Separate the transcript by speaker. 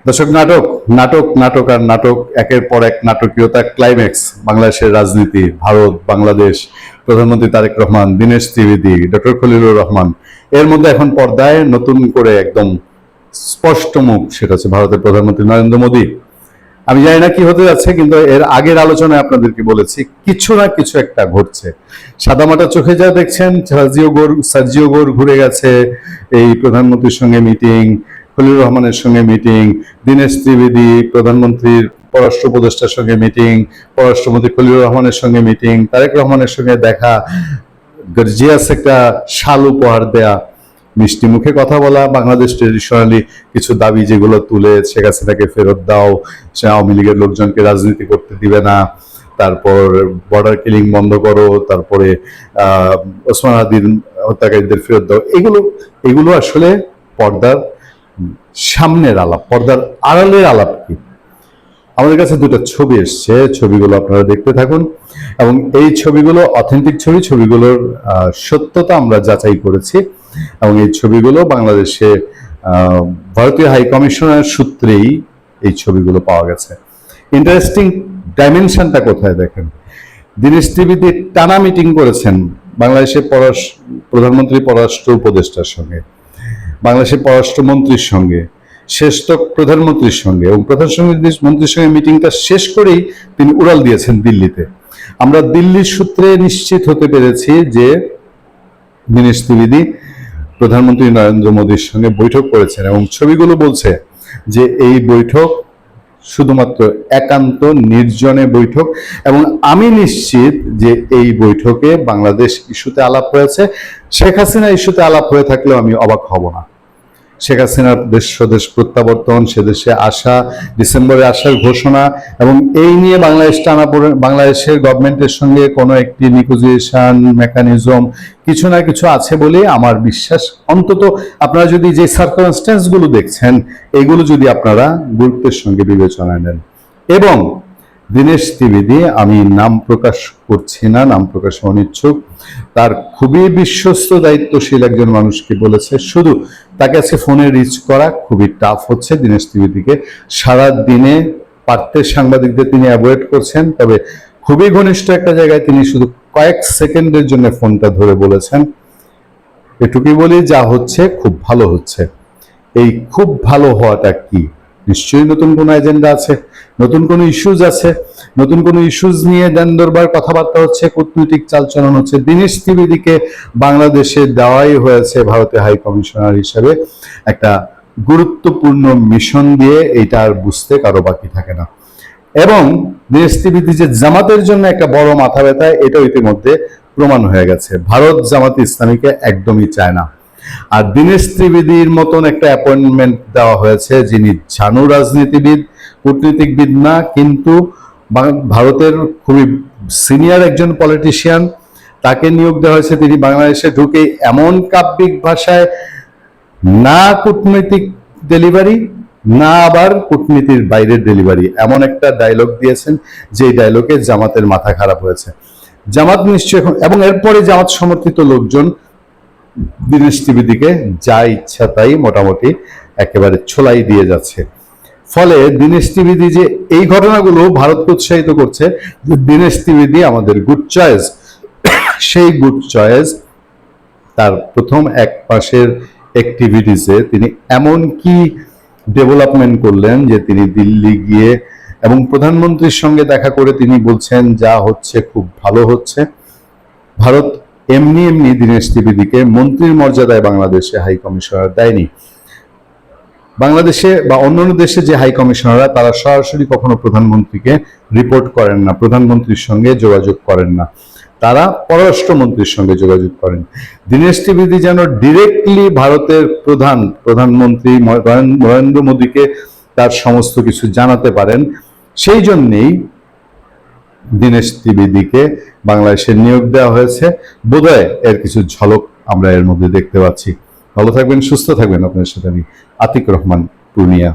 Speaker 1: দর্শক, নাটক নাটক নাটক আর নাটক, একের পর এক নাটকীয়তা, ক্লাইম্যাক্স। বাংলাদেশের রাজনীতি, ভারত, বাংলাদেশ, প্রধানমন্ত্রী তারেক রহমান, দীনেশ ত্রিবেদী, ডক্টর খলিলুর রহমান, এর মধ্যে এখন পর্দায় নতুন করে একদম স্পষ্ট মুখ, সেটা হচ্ছে ভারতের প্রধানমন্ত্রী নরেন্দ্র মোদী। আমি জানি না কি হতে যাচ্ছে, কিন্তু এর আগের আলোচনায় আপনাদেরকে বলেছি কিছু না কিছু একটা ঘটছে। সাদামাটা চোখে যা দেখছেন, সার্জিও গোর ঘুরে গেছে, এই প্রধানমন্ত্রীর সঙ্গে মিটিং, খলিলুর রহমানের সঙ্গে মিটিং, দীনেশ ত্রিবেদী প্রধানমন্ত্রীর পররাষ্ট্র উপদেষ্টার সঙ্গে মিটিং, পররাষ্ট্রমন্ত্রী খলিলুর রহমানের সঙ্গে মিটিং, তারেক রহমানের সঙ্গে দেখা, গর্জিয়াস একটা শাল উপহার দেয়া, মিষ্টি মুখে কথা বলা, বাংলাদেশ ট্রেডিশনালি কিছু দাবি যেগুলো তুলে শেখ হাসিনাকে ফেরত দাও, সে আওয়ামী লীগের লোকজনকে রাজনীতি করতে দিবে না, তারপর বর্ডার কিলিং বন্ধ করো, তারপরে ওসমান হাদির হত্যাকারীদের ফেরত দাও। এগুলো আসলে পর্দার সামনের আলাপ, পর্দার আড়ালের আলাপ কি? আমাদের কাছে দুটো ছবি এসছে, ছবিগুলো আপনারা দেখতে থাকুন। এবং এই ছবিগুলো অথেন্টিক ছবি, ছবিগুলোর সত্যতা আমরা যাচাই করেছি। এবং এই ছবিগুলো বাংলাদেশে ভারতীয় হাই কমিশনার সূত্রেই এই ছবিগুলো পাওয়া গেছে। ইন্টারেস্টিং ডাইমেনশনটা কোথায় দেখেন, দীনেশ ত্রিবেদী টানা মিটিং করেছেন বাংলাদেশের প্রধানমন্ত্রী পররাষ্ট্র উপদেষ্টার সঙ্গে, বাংলাদেশের পররাষ্ট্রমন্ত্রীর সঙ্গে, শেষতক প্রধানমন্ত্রীর সঙ্গে, এবং প্রধানমন্ত্রীর সঙ্গে মিটিংটা শেষ করেই তিনি উড়াল দিয়েছেন দিল্লিতে। আমরা দিল্লির সূত্রে নিশ্চিত হতে পেরেছি যে দীনেশ ত্রিবেদী প্রধানমন্ত্রী নরেন্দ্র মোদীর সঙ্গে বৈঠক করেছেন, এবং ছবিগুলো বলছে যে এই বৈঠক শুধুমাত্র একান্ত নির্জনে বৈঠক। এবং আমি নিশ্চিত যে এই বৈঠকে বাংলাদেশ ইস্যুতে আলাপ হয়েছে। শেখ হাসিনা ইস্যুতে আলাপ হয়ে থাকলেও আমি অবাক হব না। শেখ হাসিনার স্বদেশ প্রত্যাবর্তন, সে দেশে আসা, ডিসেম্বরে আসার ঘোষণা, এবং এই নিয়ে বাংলাদেশের গভর্নমেন্টের সঙ্গে কোনো একটি নিগোসিয়েশন মেকানিজম কিছু না কিছু আছে বলে আমার বিশ্বাস। অন্তত আপনারা যদি যে সার্কামস্ট্যান্স গুলো দেখছেন, এগুলো যদি আপনারা গুরুত্বের সঙ্গে বিবেচনায় নেন। এবং দীনেশ ত্রিবেদী, আমি নাম প্রকাশ করছি না, নাম প্রকাশে অনিচ্ছুক, তার খুবই বিশ্বস্ত দায়িত্বশীল একজন মানুষকে বলেছে, শুধু তাকে আজকে ফোনে রিচ করা খুবই টাফ হচ্ছে দীনেশ ত্রিবেদীকে। সারা দিনে পারতে সাংবাদিকদের তিনি অ্যাভয়েড করছেন, তবে খুবই ঘনিষ্ঠ একটা জায়গায় তিনি শুধু কয়েক সেকেন্ডের জন্য ফোনটা ধরে বলেছেন, এটুকুই বলি যা হচ্ছে খুব ভালো হচ্ছে। এই খুব ভালো হওয়াটা কি? নিশ্চয়ই নতুন কোনো এজেন্ডা আছে, নতুন কোনো ইস্যুজ আছে, নতুন কোনো ইস্যুজ নিয়ে দেন দরবার কথাবার্তা হচ্ছে, কূটনৈতিক চালচলন হচ্ছে। দীনেশ ত্রিবেদীকে বাংলাদেশে দেওয়াই হয়েছে ভারতীয় হাই কমিশনার হিসেবে একটা গুরুত্বপূর্ণ মিশন দিয়ে, এইটা আর বুঝতে কারো বাকি থাকে না। এবং দীনেশ ত্রিবেদী যে জামাতের জন্য একটা বড় মাথা ব্যথা, এটা ইতিমধ্যে প্রমাণ হয়ে গেছে। ভারত জামাত ইসলামীকে একদমই চায় না। আর দীনেশ ত্রিবেদীর মতন একটা অ্যাপয়েন্টমেন্ট দেওয়া হয়েছে যিনি জানু রাজনীতিবিদ, কূটনীতিকবিদ না, কিন্তু ভারতের খুবই সিনিয়র একজন পলিটিশিয়ান। তাকে নিয়োগ দেওয়া হয়েছে, তিনি বাংলাদেশে ঢুকেই এমন কাব্যিক ভাষায়, না কূটনৈতিক ডেলিভারি না আবার কূটনীতির বাইরের ডেলিভারি, এমন একটা ডায়লগ দিয়েছেন যে ডায়লগে জামাতের মাথা খারাপ হয়েছে। জামাত নিশ্চয় এখন, এবং এরপরে জামাত সমর্থিত লোকজন দীনেশ ত্রিবেদীকে যা ইচ্ছা তাই মোটামুটি একেবারে ছোলাই দিয়ে যাচ্ছে। ফলে দীনেশ ত্রিবেদী যে এই ঘটনাগুলো ভারতকে উৎসাহিত করছে যে দীনেশ ত্রিবেদী আমাদের গুড চয়েস, সেই গুড চয়েস তার প্রথম এক মাসের অ্যাক্টিভিটিসে তিনি এমন কি ডেভেলপমেন্ট করলেন যে তিনি দিল্লি গিয়ে এবং প্রধানমন্ত্রীর সঙ্গে দেখা করে তিনি বলছেন যা হচ্ছে খুব ভালো হচ্ছে। ভারত এমনি এমনি দীনেশ ত্রিবেদীকে মন্ত্রীর মর্যাদায় বাংলাদেশে হাই কমিশনার দেয়নি। বাংলাদেশে বা অন্যান্য দেশে যে হাই কমিশনাররা, তারা সরাসরি কখনো প্রধানমন্ত্রীকে রিপোর্ট করেন না, প্রধানমন্ত্রীর সঙ্গে যোগাযোগ করেন না, তারা পররাষ্ট্রমন্ত্রীর সঙ্গে যোগাযোগ করেন। দীনেশ ত্রিবেদী যেন ডিরেক্টলি ভারতের প্রধানমন্ত্রী নরেন্দ্র মোদীকে তার সমস্ত কিছু জানাতে পারেন, সেই জন্যেই দীনেশ ত্রিবেদীকে বাংলাদেশে নিয়োগ দেওয়া হয়েছে। বোধহয় এর কিছু ঝলক আমরা এর মধ্যে দেখতে পাচ্ছি। ভালো থাকবেন, সুস্থ থাকবেন। আপনার সাথে আমি আতিক রহমান, পূর্ণিয়া।